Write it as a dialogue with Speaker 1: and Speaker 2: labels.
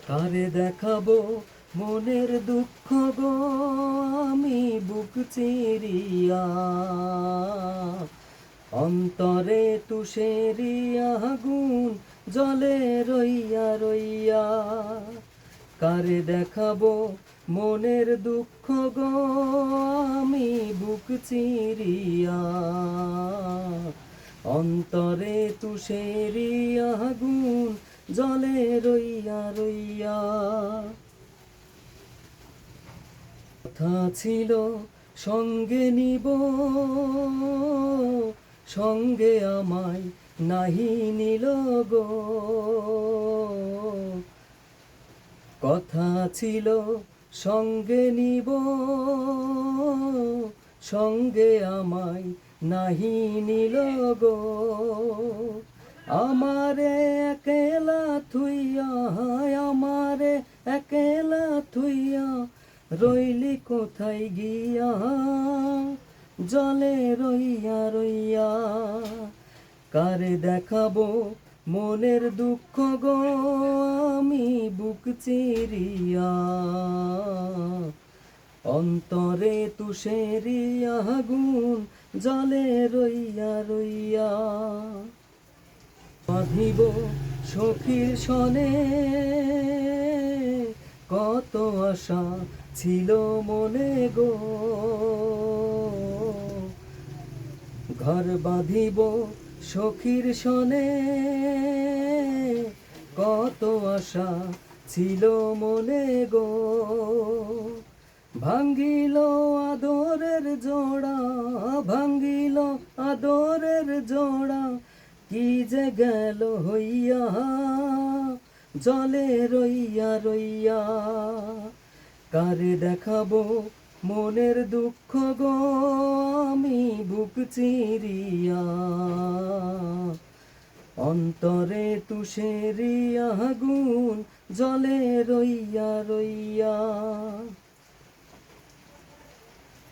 Speaker 1: কারে দেখাবো মনের দুঃখ গো আমি বুক চিরিয়া, অন্তরে তুষেরি আগুন জলে রইয়া রইয়া। কারে দেখাবো মনের দুঃখ গো আমি বুক চিরিয়া, অন্তরে তুষেরি আগুন জলে রইয়া রইয়া। কথা ছিল সঙ্গে নিব, সঙ্গে আমায় নাহি নিল গো। কথা ছিল সঙ্গে নিব, সঙ্গে আমায় নাহি নিল গো। আমারে একেলা থুইয়া, আমারে একেলা থুইয়া রইলি কোথায় গিয়া, জলে রইয়া রইয়া। কারে দেখাবো মনের দুঃখ গো আমি বুক চিরিয়া, অন্তরে তুষেরি আগুন জলে রইয়া রইয়া। বাঁধিব সখীর সনে কত আশা ছিল মনে গো, ঘর বাঁধিব সখীর সনে কত আশা ছিল মনে গো। ভাঙ্গিল আদরের জোড়া, ভাঙ্গিল আদরের জোড়া, কি যে গেল হইয়া, জলে রইয়া রইয়া। কারে দেখাবো মনের দুঃখ গো আমি বুক চিরিয়া, অন্তরে তুষেরি আগুন জলে রইয়া রইয়া।